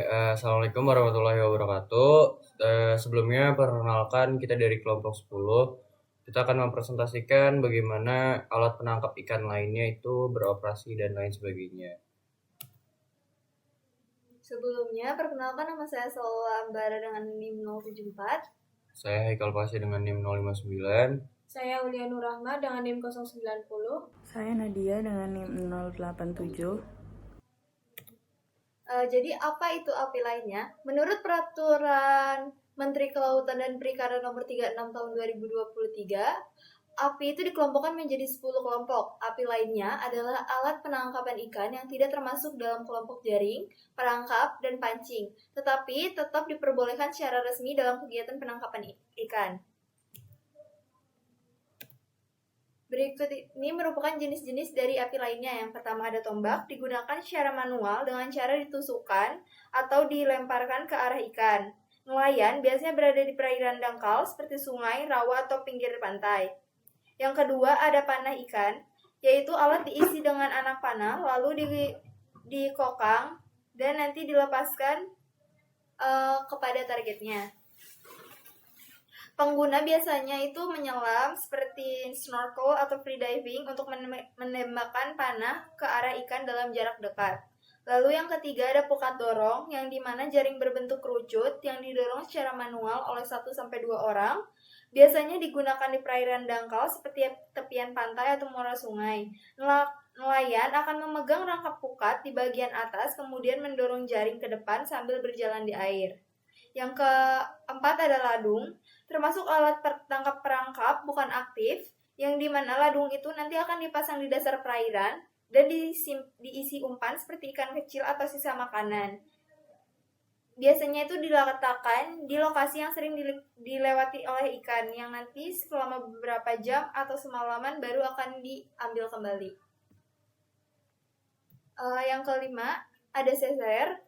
Assalamualaikum warahmatullahi wabarakatuh. Sebelumnya perkenalkan kita dari kelompok 10. Kita akan mempresentasikan bagaimana alat penangkap ikan lainnya itu beroperasi dan lain sebagainya. Sebelumnya, perkenalkan nama saya Salwa Ambara dengan NIM 074. Saya Haikal Pasya dengan NIM 059. Saya Ulia Nurrahma dengan NIM 090. Saya Nadia dengan NIM 087. Jadi apa itu API lainnya? Menurut Peraturan Menteri Kelautan dan Perikanan Nomor 36 Tahun 2023, API itu dikelompokkan menjadi 10 kelompok. API lainnya adalah alat penangkapan ikan yang tidak termasuk dalam kelompok jaring, perangkap, dan pancing, tetapi tetap diperbolehkan secara resmi dalam kegiatan penangkapan ikan. Berikut ini merupakan jenis-jenis dari api lainnya. Yang pertama ada tombak, digunakan secara manual dengan cara ditusukkan atau dilemparkan ke arah ikan. Nelayan biasanya berada di perairan dangkal seperti sungai, rawa, atau pinggir pantai. Yang kedua ada panah ikan, yaitu alat diisi dengan anak panah lalu dikokang dan nanti dilepaskan kepada targetnya. Pengguna biasanya itu menyelam seperti snorkel atau free diving untuk menembakkan panah ke arah ikan dalam jarak dekat. Lalu yang ketiga ada pukat dorong, yang dimana jaring berbentuk kerucut yang didorong secara manual oleh 1-2 orang. Biasanya digunakan di perairan dangkal seperti tepian pantai atau muara sungai. Nelayan akan memegang rangkap pukat di bagian atas, kemudian mendorong jaring ke depan sambil berjalan di air. Yang keempat ada ladung, termasuk alat tangkap perangkap bukan aktif, yang dimana ladung itu nanti akan dipasang di dasar perairan dan diisi umpan seperti ikan kecil atau sisa makanan. Biasanya itu diletakkan di lokasi yang sering dilewati oleh ikan, yang nanti selama beberapa jam atau semalaman baru akan diambil kembali. Yang kelima ada seser,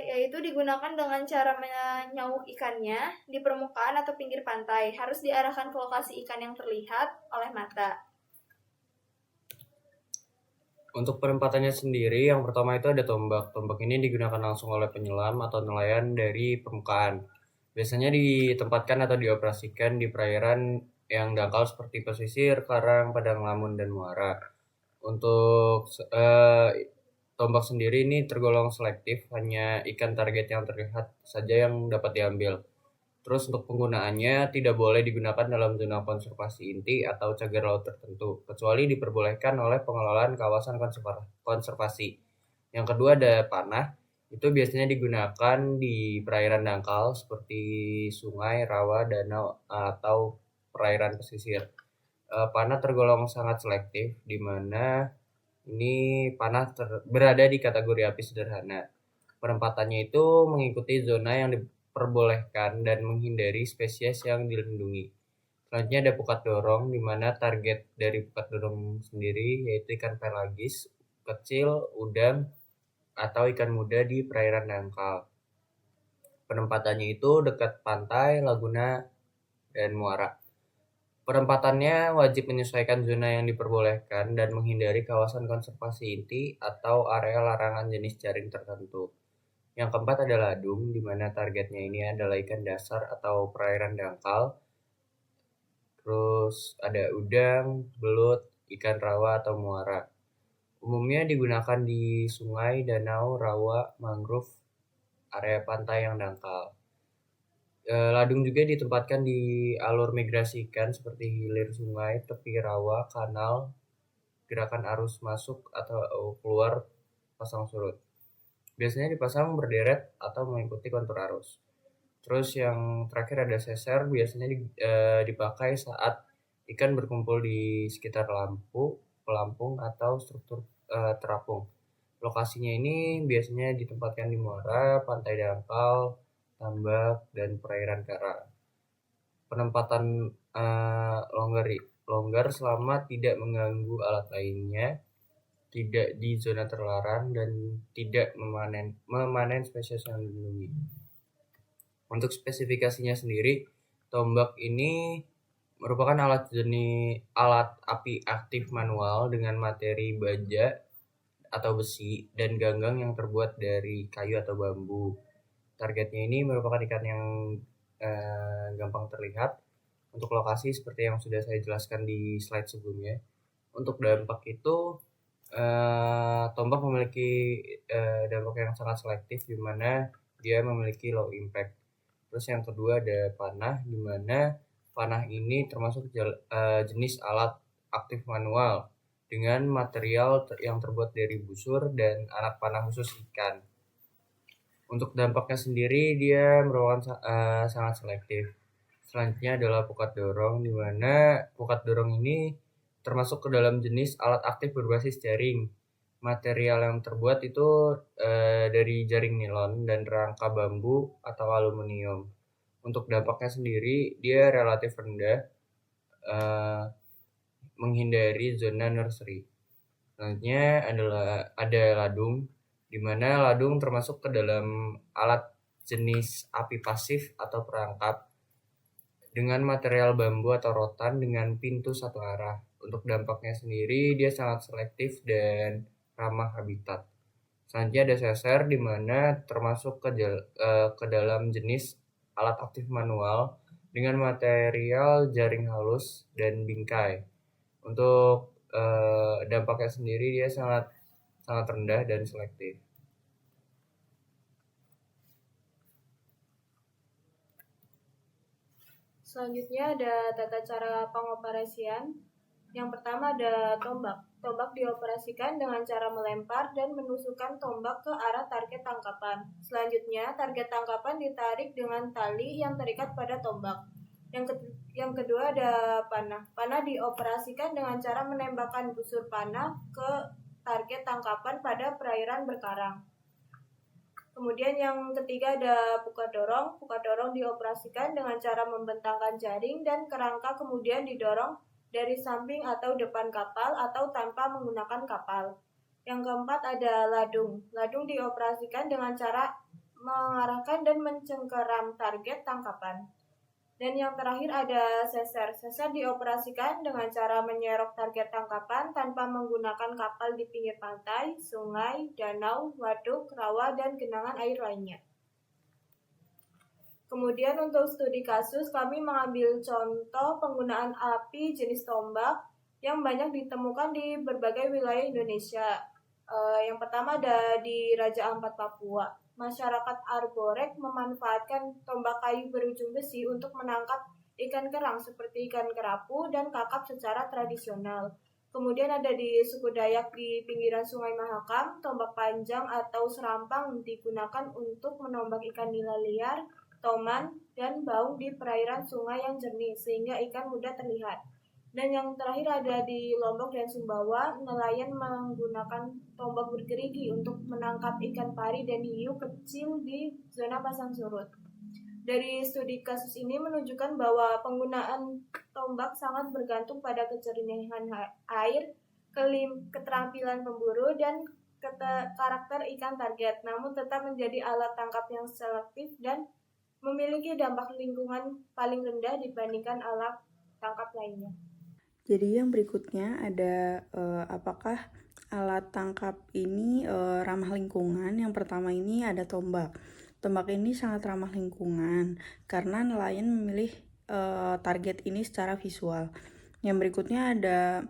yaitu digunakan dengan cara menyauk ikannya di permukaan atau pinggir pantai. Harus diarahkan ke lokasi ikan yang terlihat oleh mata. Untuk penempatannya sendiri, yang pertama itu ada tombak. Tombak ini digunakan langsung oleh penyelam atau nelayan dari permukaan. Biasanya ditempatkan atau dioperasikan di perairan yang dangkal seperti pesisir, karang, padang lamun, dan muara. Untuk tombak sendiri ini tergolong selektif, hanya ikan target yang terlihat saja yang dapat diambil. Terus untuk penggunaannya tidak boleh digunakan dalam zona konservasi inti atau cagar laut tertentu, kecuali diperbolehkan oleh pengelolaan kawasan konservasi. Yang kedua ada panah, itu biasanya digunakan di perairan dangkal seperti sungai, rawa, danau, atau perairan pesisir. Panah tergolong sangat selektif, di mana ini panah berada di kategori api sederhana. Penempatannya itu mengikuti zona yang diperbolehkan dan menghindari spesies yang dilindungi. Selanjutnya ada pukat dorong, di mana target dari pukat dorong sendiri yaitu ikan pelagis, kecil, udang, atau ikan muda di perairan dangkal. Penempatannya itu dekat pantai, laguna, dan muara. Penempatannya wajib menyesuaikan zona yang diperbolehkan dan menghindari kawasan konservasi inti atau area larangan jenis jaring tertentu. Yang keempat adalah ladung, di mana targetnya ini adalah ikan dasar atau perairan dangkal. Terus ada udang, belut, ikan rawa atau muara. Umumnya digunakan di sungai, danau, rawa, mangrove, area pantai yang dangkal. Ladung juga ditempatkan di alur migrasi ikan seperti hilir sungai, tepi rawa, kanal, gerakan arus masuk atau keluar, pasang surut. Biasanya dipasang berderet atau mengikuti kontur arus. Terus yang terakhir ada seser, biasanya dipakai saat ikan berkumpul di sekitar pelampung atau struktur terapung. Lokasinya ini biasanya ditempatkan di muara, pantai dangkal, tambak, dan perairan karang. Penempatan longgar selama tidak mengganggu alat lainnya, tidak di zona terlarang, dan tidak memanen spesies yang dilindungi. Untuk spesifikasinya sendiri, tombak ini merupakan alat api aktif manual dengan materi baja atau besi dan ganggang yang terbuat dari kayu atau bambu. Targetnya ini merupakan ikan yang gampang terlihat. Untuk lokasi seperti yang sudah saya jelaskan di slide sebelumnya. Untuk dampak itu tombak memiliki dampak yang sangat selektif, di mana dia memiliki low impact. Terus yang kedua ada panah, di mana panah ini termasuk jenis alat aktif manual dengan material yang terbuat dari busur dan anak panah khusus ikan. Untuk dampaknya sendiri dia merupakan sangat selektif. Selanjutnya adalah pukat dorong, di mana pukat dorong ini termasuk ke dalam jenis alat aktif berbasis jaring. Material yang terbuat itu dari jaring nilon dan rangka bambu atau aluminium. Untuk dampaknya sendiri dia relatif rendah, menghindari zona nursery. Selanjutnya ada ladung, di mana ladung termasuk ke dalam alat jenis api pasif atau perangkap dengan material bambu atau rotan dengan pintu satu arah. Untuk dampaknya sendiri dia sangat selektif dan ramah habitat. Selanjutnya ada seser, di mana termasuk ke dalam jenis alat aktif manual dengan material jaring halus dan bingkai. Untuk dampaknya sendiri dia sangat rendah dan selektif. Selanjutnya ada tata cara pengoperasian. Yang pertama ada tombak. Tombak dioperasikan dengan cara melempar dan menusukkan tombak ke arah target tangkapan. Selanjutnya, target tangkapan ditarik dengan tali yang terikat pada tombak. Yang kedua ada panah. Panah dioperasikan dengan cara menembakkan busur panah ke target tangkapan pada perairan berkarang. Kemudian yang ketiga ada pukat dorong. Pukat dorong dioperasikan dengan cara membentangkan jaring dan kerangka kemudian didorong dari samping atau depan kapal atau tanpa menggunakan kapal. Yang keempat ada ladung. Ladung dioperasikan dengan cara mengarahkan dan mencengkeram target tangkapan. Dan yang terakhir ada seser. Seser dioperasikan dengan cara menyerok target tangkapan tanpa menggunakan kapal di pinggir pantai, sungai, danau, waduk, rawa, dan genangan air lainnya. Kemudian untuk studi kasus, kami mengambil contoh penggunaan api jenis tombak yang banyak ditemukan di berbagai wilayah Indonesia. Yang pertama ada di Raja Ampat, Papua. Masyarakat Arborek memanfaatkan tombak kayu berujung besi untuk menangkap ikan kerang seperti ikan kerapu dan kakap secara tradisional. Kemudian ada di suku Dayak di pinggiran Sungai Mahakam, tombak panjang atau serampang digunakan untuk menombak ikan nila liar, toman, dan baung di perairan sungai yang jernih sehingga ikan mudah terlihat. Dan yang terakhir ada di Lombok dan Sumbawa, nelayan menggunakan tombak bergerigi untuk menangkap ikan pari dan hiu kecil di zona pasang surut. Dari studi kasus ini menunjukkan bahwa penggunaan tombak sangat bergantung pada kejernihan air, keterampilan pemburu, dan karakter ikan target, namun tetap menjadi alat tangkap yang selektif dan memiliki dampak lingkungan paling rendah dibandingkan alat tangkap lainnya. Jadi yang berikutnya ada apakah alat tangkap ini ramah lingkungan? Yang pertama ini ada tombak. Tombak ini sangat ramah lingkungan karena nelayan memilih target ini secara visual. Yang berikutnya ada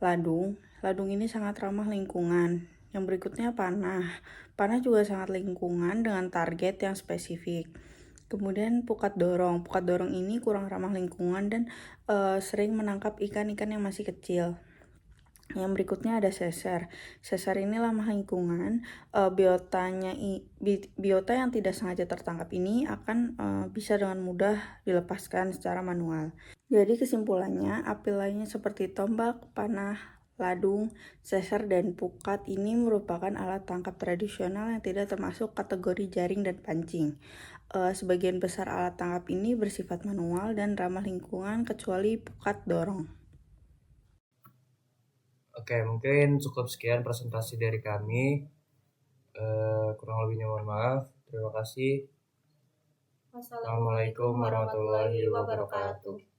ladung. Ladung ini sangat ramah lingkungan. Yang berikutnya panah. Panah juga sangat lingkungan dengan target yang spesifik. Kemudian pukat dorong. Pukat dorong ini kurang ramah lingkungan dan sering menangkap ikan-ikan yang masih kecil. Yang berikutnya ada seser. Seser ini ramah lingkungan. Biota yang tidak sengaja tertangkap ini akan bisa dengan mudah dilepaskan secara manual. Jadi kesimpulannya, api lainnya seperti tombak, panah, ladung, seser, dan pukat ini merupakan alat tangkap tradisional yang tidak termasuk kategori jaring dan pancing. Sebagian besar alat tangkap ini bersifat manual dan ramah lingkungan kecuali pukat dorong. Oke, mungkin cukup sekian presentasi dari kami. Kurang lebihnya mohon maaf. Terima kasih. Wassalamualaikum warahmatullahi wabarakatuh.